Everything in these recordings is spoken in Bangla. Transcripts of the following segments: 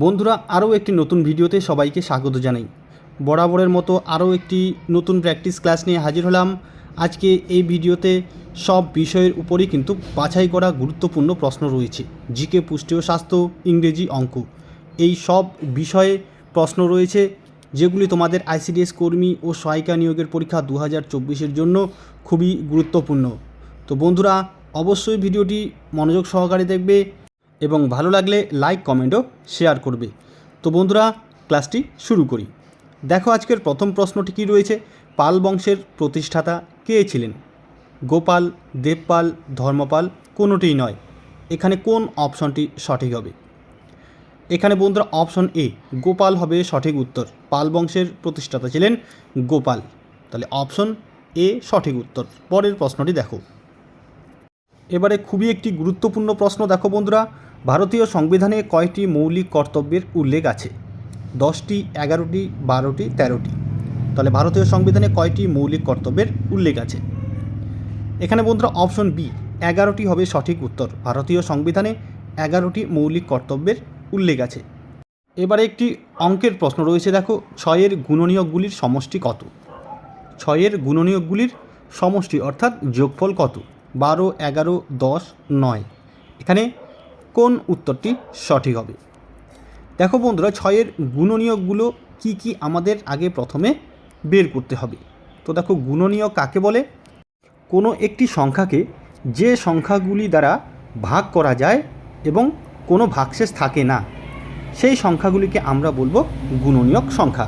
বন্ধুরা, আরও একটি নতুন ভিডিওতে সবাইকে স্বাগত জানাই। বরাবরের মতো আরও একটি নতুন প্র্যাকটিস ক্লাস নিয়ে হাজির হলাম। আজকে এই ভিডিওতে সব বিষয়ের উপরই কিন্তু বাছাই করা গুরুত্বপূর্ণ প্রশ্ন রয়েছে। জিকে, পুষ্টি ও স্বাস্থ্য, ইংরেজি, অঙ্ক, এই সব বিষয়ে প্রশ্ন রয়েছে যেগুলি তোমাদের আইসিডিএস কর্মী ও সহায়িকা নিয়োগের পরীক্ষা 2024-এর জন্য খুবই গুরুত্বপূর্ণ। তো বন্ধুরা, অবশ্যই ভিডিওটি মনোযোগ সহকারে দেখবে এবং ভালো লাগলে লাইক, কমেন্ট ও শেয়ার করবে। তো বন্ধুরা, ক্লাসটি শুরু করি। দেখো আজকের প্রথম প্রশ্নটি কী রয়েছে। পাল বংশের প্রতিষ্ঠাতা কে ছিলেন? গোপাল, দেবপাল, ধর্মপাল, কোনোটিই নয়। এখানে কোন অপশনটি সঠিক হবে? এখানে বন্ধুরা অপশন এ গোপাল হবে সঠিক উত্তর। পাল বংশের প্রতিষ্ঠাতা ছিলেন গোপাল, তাহলে অপশন এ সঠিক উত্তর। পরের প্রশ্নটি দেখো। এবারে খুবই একটি গুরুত্বপূর্ণ প্রশ্ন। দেখো বন্ধুরা, ভারতীয় সংবিধানে কয়টি মৌলিক কর্তব্যের উল্লেখ আছে? 10টি, 11টি, 12টি, 13টি। তাহলে ভারতীয় সংবিধানে কয়টি মৌলিক কর্তব্যের উল্লেখ আছে? এখানে বন্ধুরা অপশন বি 11টি হবে সঠিক উত্তর। ভারতীয় সংবিধানে 11টি মৌলিক কর্তব্যের উল্লেখ আছে। এবারে একটি অঙ্কের প্রশ্ন রয়েছে। দেখো, 6-এর গুণনীয়কগুলির সমষ্টি কত? 6-এর গুণনীয়কগুলির সমষ্টি অর্থাৎ যোগফল কত? 12, 11, 10, 9। এখানে কোন উত্তরটি সঠিক হবে? দেখো বন্ধুরা, 6-এর গুণনীয়কগুলো কি কি আমাদের আগে প্রথমে বের করতে হবে। তো দেখো, গুণনীয়ক কাকে বলে? কোনো একটি সংখ্যাকে যে সংখ্যাগুলি দ্বারা ভাগ করা যায় এবং কোনো ভাগশেষ থাকে না, সেই সংখ্যাগুলিকে আমরা বলবো গুণনীয়ক সংখ্যা।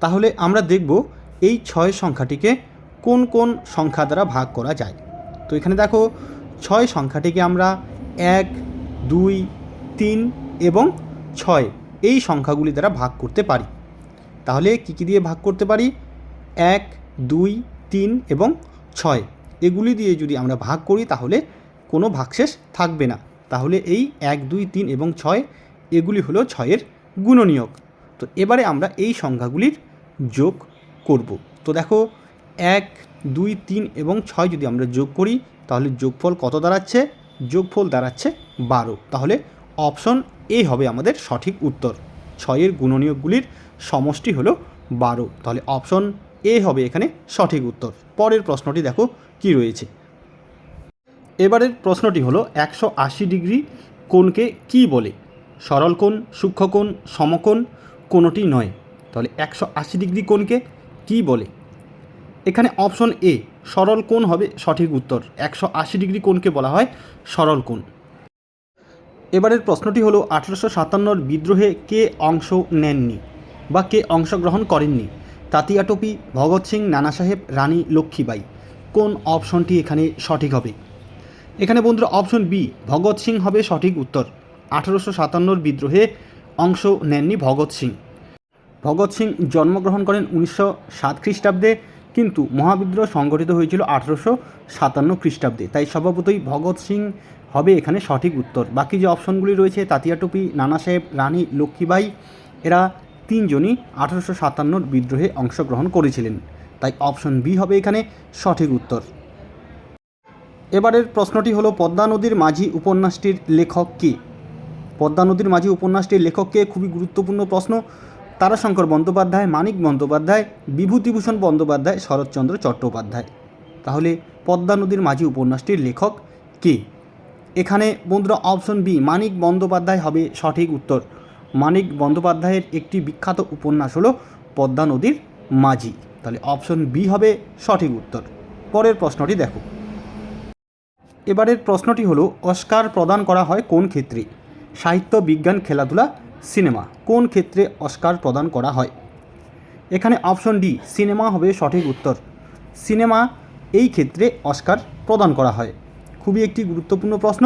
তাহলে আমরা দেখব এই 6 সংখ্যাটিকে কোন কোন সংখ্যা দ্বারা ভাগ করা যায়। তো এখানে দেখো, 6 সংখ্যাটিকে আমরা 1, 2, 3 এবং 6 এই সংখ্যাগুলি দ্বারা ভাগ করতে পারি। তাহলে কী কী দিয়ে ভাগ করতে পারি? 1, 2, 3 এবং 6 এগুলি দিয়ে যদি আমরা ভাগ করি তাহলে কোনো ভাগশেষ থাকবে না। তাহলে এই 1, 2, 3 এবং 6 এগুলি হলো 6-এর গুণনীয়ক। তো এবারে আমরা এই সংখ্যাগুলির যোগ করব। তো দেখো, 1, 2, 3 এবং 6 যদি আমরা যোগ করি তাহলে যোগফল কত দাঁড়াচ্ছে? যোগফল দাঁড়াচ্ছে 12। তাহলে অপশন এ হবে আমাদের সঠিক উত্তর। 6-এর গুণনীয়কগুলির সমষ্টি হলো 12। তাহলে অপশন এ হবে এখানে সঠিক উত্তর। পরের প্রশ্নটি দেখো কি রয়েছে। এবারের প্রশ্নটি হলো 180 ডিগ্রি কোণকে কি বলে? সরল কোণ, সূক্ষ্মকোণ, সমকোণ, কোনোটি নয়। তাহলে 180 ডিগ্রি কোণকে কি বলে? এখানে অপশন এ সরল কোণ হবে সঠিক উত্তর। 180 ডিগ্রি কোণকে বলা হয় সরল কোণ। এবারের প্রশ্নটি হলো 1857 বিদ্রোহে কে অংশ নেননি বা কে অংশগ্রহণ করেননি? তাতিয়া টোপি, ভগৎ সিং, নানা সাহেব, রানী লক্ষ্মীবাঈ। কোন অপশনটি এখানে সঠিক হবে? এখানে বন্ধুরা অপশন বি ভগৎ সিং হবে সঠিক উত্তর। 1857 বিদ্রোহে অংশ নেননি ভগৎ সিং। ভগৎ সিং জন্মগ্রহণ করেন 1907 খ্রিস্টাব্দে, কিন্তু মহাবিদ্রোহ সংগঠিত হয়েছিল 1857 খ্রিস্টাব্দে। তাই স্বভাবতই ভগৎ সিং হবে এখানে সঠিক উত্তর। বাকি যে অপশনগুলি রয়েছে তাতিয়া টোপি, নানা সাহেব, রানী লক্ষ্মীবাঈ, এরা তিনজনই 1857 বিদ্রোহে অংশগ্রহণ করেছিলেন। তাই অপশন বি হবে এখানে সঠিক উত্তর। এবারের প্রশ্নটি হলো পদ্মা নদীর মাঝি উপন্যাসটির লেখক কে? পদ্মা নদীর মাঝি উপন্যাসটির লেখক কে? খুবই গুরুত্বপূর্ণ প্রশ্ন। তারাশঙ্কর বন্দ্যোপাধ্যায়, মানিক বন্দ্যোপাধ্যায়, বিভূতিভূষণ বন্দ্যোপাধ্যায়, শরৎচন্দ্র চট্টোপাধ্যায়। তাহলে পদ্মা নদীর মাঝি উপন্যাসটির লেখক কে? এখানে বন্ধুরা অপশন বি মানিক বন্দ্যোপাধ্যায় হবে সঠিক উত্তর। মানিক বন্দ্যোপাধ্যায়ের একটি বিখ্যাত উপন্যাস হলো পদ্মা নদীর মাঝি। তাহলে অপশন বি হবে সঠিক উত্তর। পরের প্রশ্নটি দেখো। এবারের প্রশ্নটি হলো অস্কার প্রদান করা হয় কোন ক্ষেত্রে? সাহিত্য, বিজ্ঞান, খেলাধুলা, সিনেমা। কোন ক্ষেত্রে অস্কার প্রদান করা হয়? এখানে অপশন ডি সিনেমা হবে সঠিক উত্তর। সিনেমা এই ক্ষেত্রে অস্কার প্রদান করা হয়। খুবই একটি গুরুত্বপূর্ণ প্রশ্ন।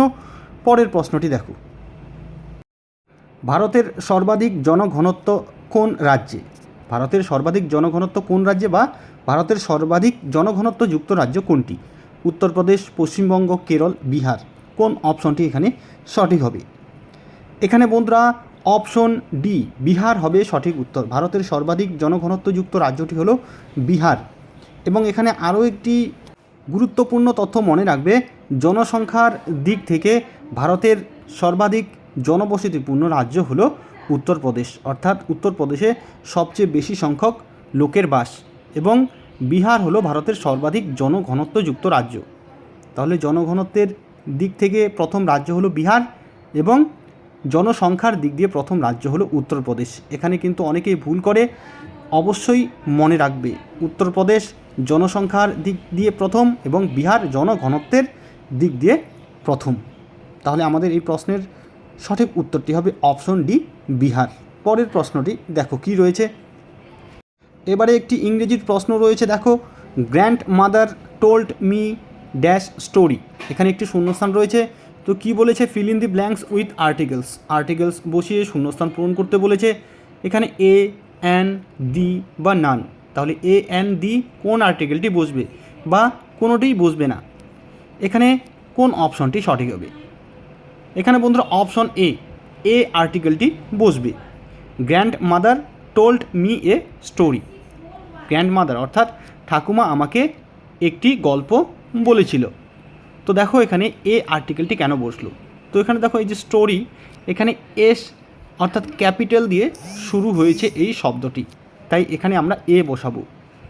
পরের প্রশ্নটি দেখো। ভারতের সর্বাধিক জনঘনত্ব কোন রাজ্যে? ভারতের সর্বাধিক জনঘনত্ব কোন রাজ্যে বা ভারতের সর্বাধিক জনঘনত্ব যুক্ত রাজ্য কোনটি? উত্তরপ্রদেশ, পশ্চিমবঙ্গ, কেরল, বিহার। কোন অপশনটি এখানে সঠিক হবে? এখানে বন্ধুরা অপশন ডি বিহার হবে সঠিক উত্তর। ভারতের সর্বাধিক জনঘনত্বযুক্ত রাজ্যটি হলো বিহার। এবং এখানে আরও একটি গুরুত্বপূর্ণ তথ্য মনে রাখবে, জনসংখ্যার দিক থেকে ভারতের সর্বাধিক জনবসতিপূর্ণ রাজ্য হলো উত্তরপ্রদেশ, অর্থাৎ উত্তরপ্রদেশে সবচেয়ে বেশি সংখ্যক লোকের বাস, এবং বিহার হলো ভারতের সর্বাধিক জনঘনত্বযুক্ত রাজ্য। তাহলে জনঘনত্বের দিক থেকে প্রথম রাজ্য হলো বিহার, এবং জনসংখ্যার দিক দিয়ে প্রথম রাজ্য হলো উত্তরপ্রদেশ। এখানে কিন্তু অনেকেই ভুল করে, অবশ্যই মনে রাখবে উত্তরপ্রদেশ জনসংখ্যার দিক দিয়ে প্রথম এবং বিহার জনঘনত্বের দিক দিয়ে প্রথম। তাহলে আমাদের এই প্রশ্নের সঠিক উত্তরটি হবে অপশন ডি, বিহার। পরের প্রশ্নটি দেখো কি রয়েছে। এবারে একটি ইংরেজির প্রশ্ন রয়েছে, দেখো, grand mother told me dash story. এখানে একটি শূন্যস্থান রয়েছে, তো কি বলেছে, feel in the blanks with articles. Articles বসিয়ে শূন্যস্থান পূরণ করতে বলেছে। এখানে এ, অ্যান, দি বা নান। তাহলে এ, অ্যান, দি কোন আর্টিকেলটি বসবে, বা কোনোটিই বসবে না। এখানে কোন অপশনটি সঠিক হবে? এখানে বন্ধুরা অপশন এ আর্টিকেলটি বসবে। Grand mother told me a story. Grand mother অর্থাৎ ঠাকুমা আমাকে একটি গল্প বলেছিল। তো দেখো এখানে এ আর্টিকেলটি কেন বসলো। তো এখানে দেখো এই যে স্টোরি, এখানে এস অর্থাৎ ক্যাপিটাল দিয়ে শুরু হয়েছে এই শব্দটি, তাই এখানে আমরা এ বসাবো।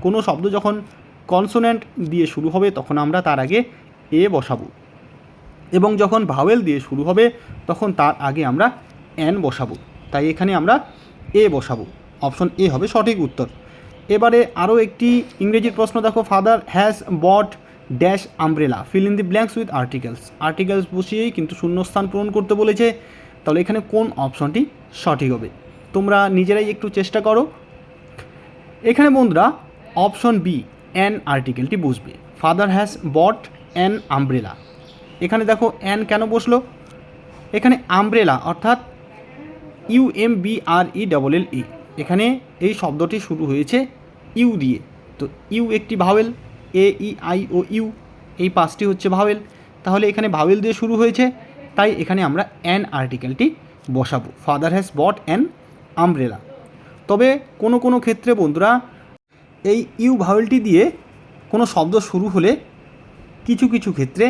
কোনো শব্দ যখন কনসোনেন্ট দিয়ে শুরু হবে তখন আমরা তার আগে এ বসাবো, এবং যখন ভাওয়েল দিয়ে শুরু হবে তখন তার আগে আমরা এন বসাবো, তাই এখানে আমরা এ বসাবো। অপশন এ হবে সঠিক উত্তর। এবারে আরও একটি ইংরেজির প্রশ্ন দেখো, father has bought dash umbrella, fill in the blanks with articles. Articles বসিয়েই কিন্তু শূন্যস্থান পূরণ করতে বলেছে। তাহলে এখানে কোন অপশনটি সঠিক হবে? তোমরা নিজেরাই একটু চেষ্টা করো। এখানে বন্ধুরা অপশন বি, অ্যান আর্টিকেলটি বসবে। Father has bot an umbrella. এখানে দেখো অ্যান কেন বসলো। এখানে আমব্রেলা অর্থাৎ UMBRELLE, এখানে এই শব্দটি শুরু হয়েছে ইউ দিয়ে। তো ইউ একটি ভাওয়েল, AEIOU এই পাঁচটি হচ্ছে ভাওয়েল। তাহলে এখানে ভাওয়েল দিয়ে শুরু হয়েছে, তাই এখানে আমরা অ্যান আর্টিকেলটি বসাবো। Father has bot an umbrella. তবে কোনো কোনো ক্ষেত্রে বন্ধুরা এই ইউ ভাওয়েলটি দিয়ে কোনো শব্দ শুরু হলে কিছু কিছু ক্ষেত্রে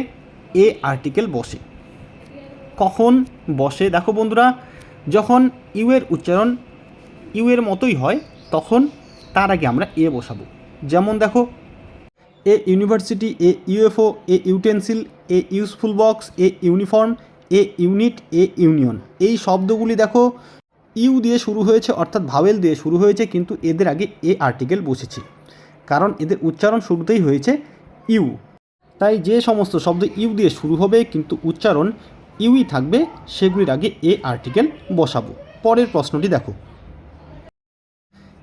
এ আর্টিকেল বসে। কখন বসে? দেখো বন্ধুরা, যখন ইউ এর উচ্চারণ ইউ এর মতোই হয় তখন তার আগে আমরা এ বসাবো। যেমন দেখো, a university, A UFO, A utensil, a useful box, A uniform, A unit, A union. এই শব্দগুলি দেখো ইউ দিয়ে শুরু হয়েছে, অর্থাৎ ভাওয়েল দিয়ে শুরু হয়েছে, কিন্তু এদের আগে এ আর্টিকেল বসেছে, কারণ এদের উচ্চারণ শুরুতেই হয়েছে ইউ। তাই যে সমস্ত শব্দ ইউ দিয়ে শুরু হবে কিন্তু উচ্চারণ ইউই থাকবে, সেগুলির আগে এ আর্টিকেল বসাবো। পরের প্রশ্নটি দেখো,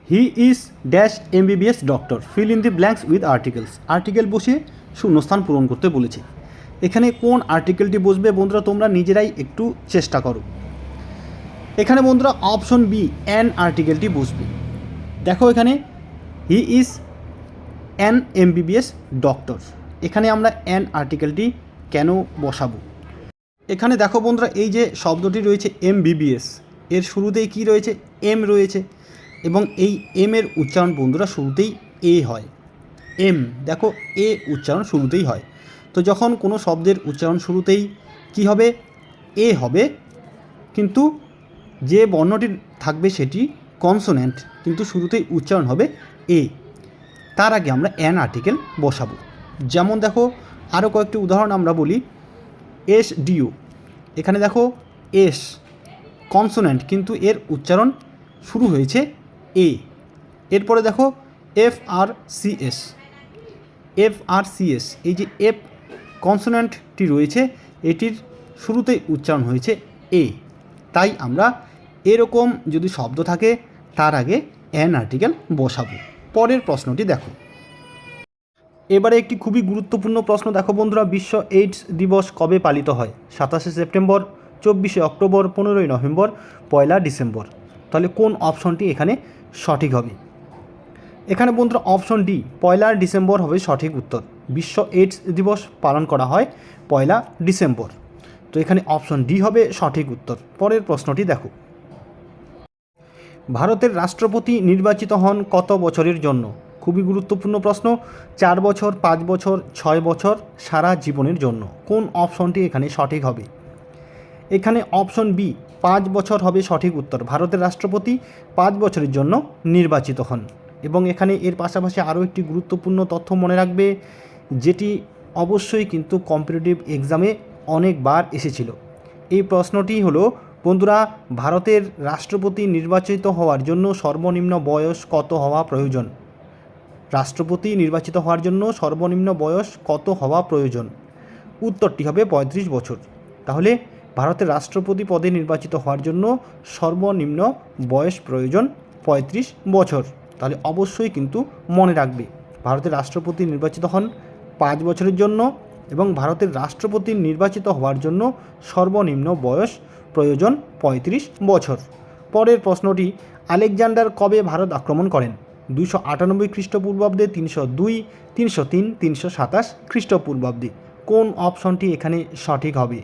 he is dash MBBS doctor, feel in the blanks with articles. Article বসিয়ে শূন্যস্থান পূরণ করতে বলেছে। এখানে কোন আর্টিকেলটি বসবে বন্ধুরা তোমরা নিজেরাই একটু চেষ্টা করো। এখানে বন্ধুরা অপশন বি, অ্যান আর্টিকেলটি বসবে। দেখো এখানে he is an MBBS doctor, এখানে আমরা অ্যান আর্টিকেলটি কেন বসাবো? এখানে দেখো বন্ধুরা এই যে শব্দটি রয়েছে MBBS, এর শুরুতেই কি রয়েছে? এম রয়েছে, এবং এই এম এর উচ্চারণ বন্ধুরা শুরুতেই এ হয়। এম, দেখো এ উচ্চারণ শুরুতেই হয়। তো যখন কোনো শব্দের উচ্চারণ শুরুতেই কি হবে? এ হবে, কিন্তু যে বর্ণটি থাকবে সেটি কনসোনেন্ট, কিন্তু শুরুতেই উচ্চারণ হবে এ। তার আগে আমরা অ্যান আর্টিকেল বসাবো। যেমন দেখো আরও কয়েকটি উদাহরণ আমরা বলি, SDO, এখানে দেখো এস কনসোনেন্ট, কিন্তু এর উচ্চারণ শুরু হয়েছে এ। এরপরে দেখো FRCS, এই যে এফ কনসোনেন্টটি রয়েছে এটির শুরুতেই উচ্চারণ হয়েছে এ। তাই আমরা এরকম যদি শব্দ থাকে তার আগে অ্যান আর্টিকেল বসাবো। পরের প্রশ্নটি দেখো, এবারে একটি খুবই গুরুত্বপূর্ণ প্রশ্ন দেখো বন্ধুরা, বিশ্ব এইডস দিবস কবে পালিত হয়? 27শে সেপ্টেম্বর, 24শে অক্টোবর, 15ই নভেম্বর, 1লা ডিসেম্বর। তাহলে কোন অপশনটি এখানে সঠিক হবে? এখানে বন্ধুরা অপশন ডি, 1লা ডিসেম্বর হবে সঠিক উত্তর। বিশ্ব এইডস দিবস পালন করা হয় 1লা ডিসেম্বর। তো এখানে অপশন ডি হবে সঠিক উত্তর। পরের প্রশ্নটি দেখো, ভারতের রাষ্ট্রপতি নির্বাচিত হন কত বছরের জন্য? খুবই গুরুত্বপূর্ণ প্রশ্ন। 4 বছর, 5 বছর, 6 বছর, সারা জীবনের জন্য। কোন অপশনটি এখানে সঠিক হবে? এখানে অপশন বি 5 বছর হবে সঠিক উত্তর। ভারতের রাষ্ট্রপতি 5 বছরের জন্য নির্বাচিত হন। এবং এখানে এর পাশাপাশি আরও একটি গুরুত্বপূর্ণ তথ্য মনে রাখবে, যেটি অবশ্যই কিন্তু কম্পিটিটিভ এক্সামে অনেকবার এসেছিল। এই প্রশ্নটি হলো, বন্ধুরা, ভারতের রাষ্ট্রপতি নির্বাচিত হওয়ার জন্য সর্বনিম্ন বয়স কত হওয়া প্রয়োজন? রাষ্ট্রপতি নির্বাচিত হওয়ার জন্য সর্বনিম্ন বয়স কত হওয়া প্রয়োজন? উত্তরটি হবে 35 বছর। তাহলে ভারতের রাষ্ট্রপতি পদে নির্বাচিত হওয়ার জন্য সর্বনিম্ন বয়স প্রয়োজন 35 বছর। তাহলে অবশ্যই কিন্তু মনে রাখবে, ভারতের রাষ্ট্রপতি নির্বাচিত হন 5 বছরের জন্য এবং ভারতের রাষ্ট্রপতি নির্বাচিত হওয়ার জন্য সর্বনিম্ন বয়স প্রয়োজন 35 বছর। পরের প্রশ্নটি, আলেকজান্ডার কবে ভারত আক্রমণ করেন? 298 খ্রিস্টপূর্বাব্দে, 302, 303, 327 খ্রিস্টপূর্বাব্দে। কোন অপশনটি এখানে সঠিক হবে?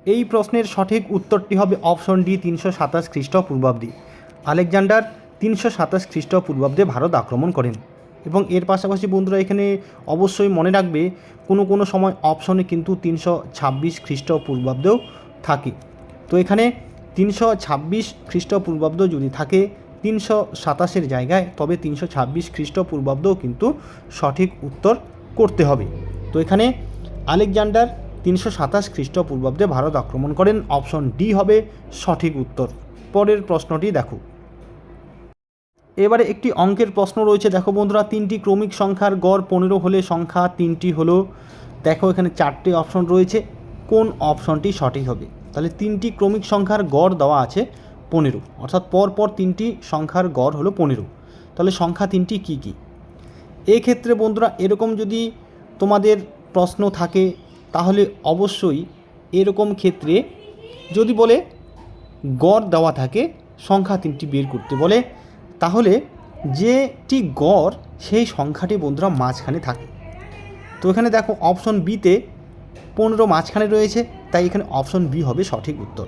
এই প্রশ্নের সঠিক উত্তরটি হবে অপশন ডি, 327 খ্রিস্টপূর্বাব্দে। আলেকজান্ডার 327 খ্রিস্টপূর্বাব্দে ভারত আক্রমণ করেন। এবং এর পাশাপাশি বন্ধুরা এখানে অবশ্যই মনে রাখবে, কোনো সময় অপশনে কিন্তু 326 খ্রিস্টপূর্বাব্দেও থাকে। তো এখানে 326 খ্রিস্টপূর্বাব্দ যদি থাকে 327-এর জায়গায়, তবে 326 খ্রিস্টপূর্বাব্দও কিন্তু সঠিক উত্তর করতে হবে। তো এখানে আলেকজান্ডার 327 খ্রিস্টপূর্বাব্দে ভারত আক্রমণ করেন, অপশন ডি হবে সঠিক উত্তর। পরের প্রশ্নটি দেখো। এবারে একটি অঙ্কের প্রশ্ন রয়েছে। দেখো বন্ধুরা, 3টি ক্রমিক সংখ্যার গড় 15 হলে সংখ্যা 3টি হলো। দেখো এখানে 4টে অপশন রয়েছে, কোন অপশনটি সঠিক হবে? তাহলে 3টি ক্রমিক সংখ্যার গড় দেওয়া আছে 15, অর্থাৎ পরপর 3টি সংখ্যার গড় হলো 15। তাহলে সংখ্যা 3টি কী কী? এক্ষেত্রে বন্ধুরা এরকম যদি তোমাদের প্রশ্ন থাকে, তাহলে অবশ্যই এরকম ক্ষেত্রে যদি বলে গড় দেওয়া থাকে, সংখ্যা 3টি বের করতে বলে, তাহলে যেটি গড় সেই সংখ্যাটি বন্ধুরা মাঝখানে থাকে। তো এখানে দেখো অপশন বিতে 15 মাঝখানে রয়েছে, তাই এখানে অপশন বি হবে সঠিক উত্তর।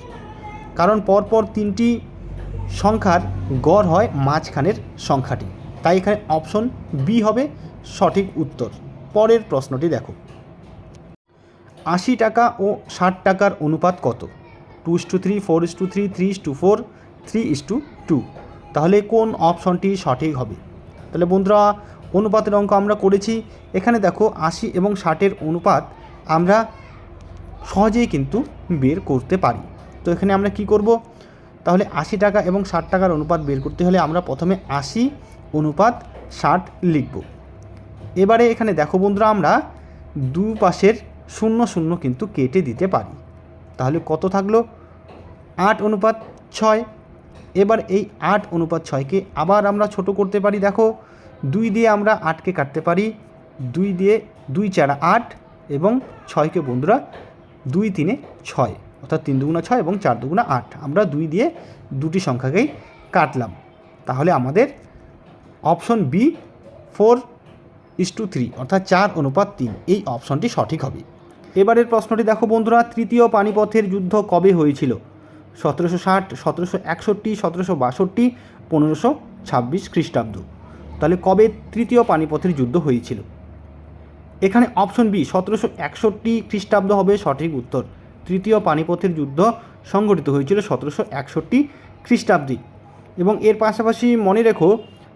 কারণ পরপর 3টি সংখ্যার গড় হয় মাঝখানের সংখ্যাটি, তাই এখানে অপশন বি হবে সঠিক উত্তর। পরের প্রশ্নটি দেখো। 80 টাকা ও 60 টাকার অনুপাত কত? 2:3, 4:3, 3:4, 3:2। তাহলে কোন অপশনটি সঠিক হবে? তাহলে বন্ধুরা অনুপাতের অঙ্ক আমরা করেছি। এখানে দেখো 80 এবং 60-এর অনুপাত আমরা সহজেই কিন্তু বের করতে পারি। তো এখানে আমরা কি করব? তাহলে 80 টাকা এবং 60 টাকার অনুপাত বের করতে হলে আমরা প্রথমে 80 অনুপাত 60 লিখব। এবারে এখানে দেখো বন্ধুরা, আমরা দুপাশের 0 কিন্তু কেটে দিতে পারি। তাহলে কত থাকলো? 8 অনুপাত 6। এবার এই 8 অনুপাত 6কে আবার আমরা ছোট করতে পারি। দেখো 2 দিয়ে আমরা 8কে কাটতে পারি, 2 দিয়ে 2 4 8 এবং 6কে বন্ধুরা 2 3 6, অর্থাৎ 3 দুগুণা 6 এবং 4 দুগুণা 8। আমরা 2 দিয়ে দুটি সংখ্যাকেই কাটলাম। তাহলে আমাদের অপশন বি 4:3, অর্থাৎ 4 অনুপাত 3, এই অপশনটি সঠিক হবে। এবারের প্রশ্নটি দেখো বন্ধুরা, তৃতীয় পানিপথের যুদ্ধ কবে হয়েছিল? 1760, 1761, 1762, 1526 খ্রিস্টাব্দ। তাহলে কবে তৃতীয় পানিপথের যুদ্ধ হয়েছিল? এখানে অপশন বি 1761 খ্রিস্টাব্দ হবে সঠিক উত্তর। তৃতীয় পানিপথের যুদ্ধ সংঘটিত হয়েছিল 1761 খ্রিস্টাব্দে। এবং এর পাশাপাশি মনে রেখো,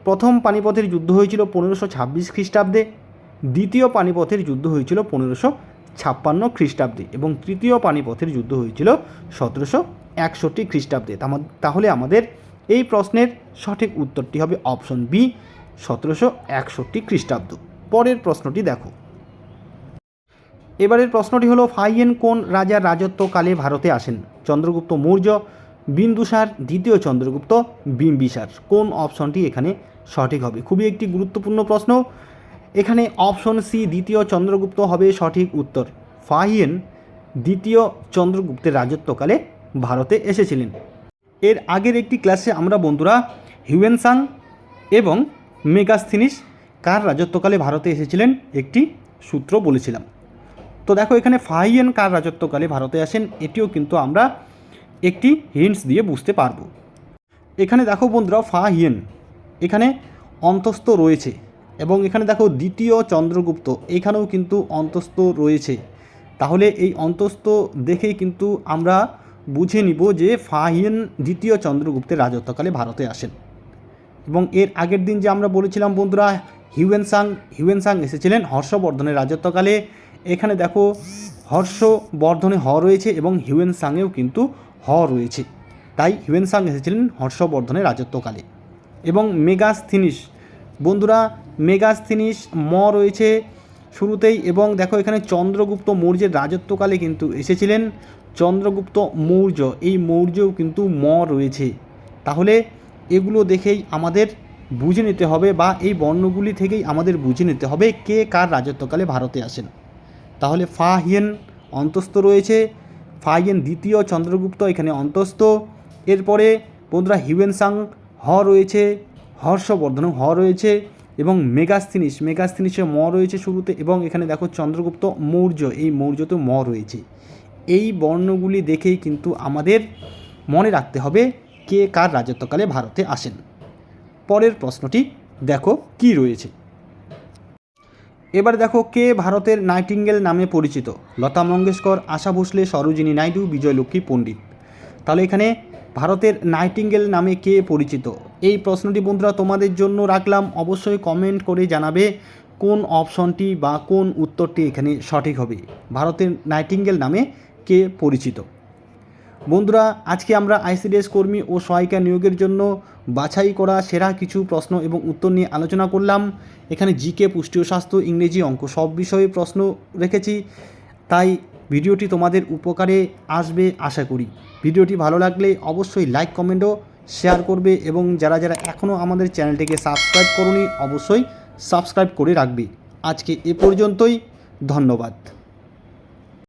প্রথম পানিপথের যুদ্ধ হয়েছিল 1526 খ্রিস্টাব্দে, দ্বিতীয় পানিপথের যুদ্ধ হয়েছিল 1556 খ্রিস্টাব্দে এবং তৃতীয় পানিপথের যুদ্ধ হয়েছিল 1761 খ্রিস্টাব্দে। তাহলে আমাদের এই প্রশ্নের সঠিক উত্তরটি হবে অপশন বি 1761 খ্রিস্টাব্দ। পরের প্রশ্নটি দেখো। এবারের প্রশ্নটি হলো, ফাহিয়েন কোন রাজার রাজত্বকালে ভারতে আসেন? চন্দ্রগুপ্ত মৌর্য, বিন্দুসার, দ্বিতীয় চন্দ্রগুপ্ত, বিম্বিসার। কোন অপশনটি এখানে সঠিক হবে? খুবই একটি গুরুত্বপূর্ণ প্রশ্ন। এখানে অপশন সি দ্বিতীয় চন্দ্রগুপ্ত হবে সঠিক উত্তর। ফাহিয়েন দ্বিতীয় চন্দ্রগুপ্তের রাজত্বকালে ভারতে এসেছিলেন। এর আগের একটি ক্লাসে আমরা বন্ধুরা হিউয়েনসাং এবং মেগাস্থিনিস কার রাজত্বকালে ভারতে এসেছিলেন একটি সূত্র বলেছিলাম। তো দেখো এখানে ফাহিয়েন কার রাজত্বকালে ভারতে আসেন, এটিও কিন্তু আমরা একটি হিন্টস দিয়ে বুঝতে পারবো। এখানে দেখো বন্ধুরা, ফাহিয়েন এখানে অন্তস্থ রয়েছে এবং এখানে দেখো দ্বিতীয় চন্দ্রগুপ্ত এখানেও কিন্তু অন্তস্থ রয়েছে। তাহলে এই অন্তস্থ দেখেই কিন্তু আমরা বুঝে নিব যে ফাহিয়ান দ্বিতীয় চন্দ্রগুপ্তের রাজত্বকালে ভারতে আসেন। এবং এর আগের দিন যে আমরা বলেছিলাম বন্ধুরা হিউয়েনসাং এসেছিলেন হর্ষবর্ধনের রাজত্বকালে, এখানে দেখো হর্ষবর্ধনে হ রয়েছে এবং হিউয়েনসাংয়েও কিন্তু হ রয়েছে, তাই হিউয়েনসাং এসেছিলেন হর্ষবর্ধনের রাজত্বকালে। এবং মেগাস্থিনিস বন্ধুরা, মেগাস্থিনিস ম রয়েছে শুরুতেই, এবং দেখো এখানে চন্দ্রগুপ্ত মৌর্যের রাজত্বকালে কিন্তু এসেছিলেন চন্দ্রগুপ্ত মৌর্য, এই মৌর্যও কিন্তু ম রয়েছে। তাহলে এগুলো দেখেই আমাদের বুঝে নিতে হবে, বা এই বর্ণগুলি থেকেই আমাদের বুঝে নিতে হবে কে কার রাজত্বকালে ভারতে আসেন। তাহলে ফাহিয়ান অন্তস্থ রয়েছে, ফাহিয়ান দ্বিতীয় চন্দ্রগুপ্ত এখানে অন্তস্থ। এরপরে বন্ধুরা হিউয়েনসাং হ রয়েছে, হর্ষবর্ধন হ রয়েছে, এবং মেগাস্থিনিসে ম রয়েছে শুরুতে, এবং এখানে দেখো চন্দ্রগুপ্ত মৌর্য, এই মৌর্যতে ম রয়েছে। এই বর্ণগুলি দেখেই কিন্তু আমাদের মনে রাখতে হবে কে কার রাজত্বকালে ভারতে আসেন। পরের প্রশ্নটি দেখো কি রয়েছে। এবার দেখো কে ভারতের নাইটিঙ্গেল নামে পরিচিত? লতা মঙ্গেশকর, আশা ভোসলে, সরোজিনী নাইডু, বিজয়লক্ষ্মী পণ্ডিত। তাহলে এখানে ভারতের নাইটিঙ্গেল নামে কে পরিচিত? এই প্রশ্নটি বন্ধুরা তোমাদের জন্য রাখলাম, অবশ্যই কমেন্ট করে জানাবে কোন অপশনটি বা কোন উত্তরটি এখানে সঠিক হবে। ভারতের নাইটিঙ্গেল নামে কে পরিচিত? বন্ধুরা আজকে আমরা আইসিডিএস কর্মী ও সহায়িকা নিয়োগের জন্য বাছাই করা সেরা কিছু প্রশ্ন এবং উত্তর নিয়ে আলোচনা করলাম। এখানে জিকে, পুষ্টি ও স্বাস্থ্য, ইংরেজি, অঙ্ক সব বিষয়ে প্রশ্ন রেখেছি, তাই ভিডিওটি তোমাদের উপকারে আসবে আশা করি। ভিডিওটি ভালো লাগলে অবশ্যই লাইক, কমেন্ট ও শেয়ার করবে, এবং যারা যারা এখনও আমাদের চ্যানেলটিকে সাবস্ক্রাইব করোনি অবশ্যই সাবস্ক্রাইব করে রাখবে। আজকে এ পর্যন্তই, ধন্যবাদ।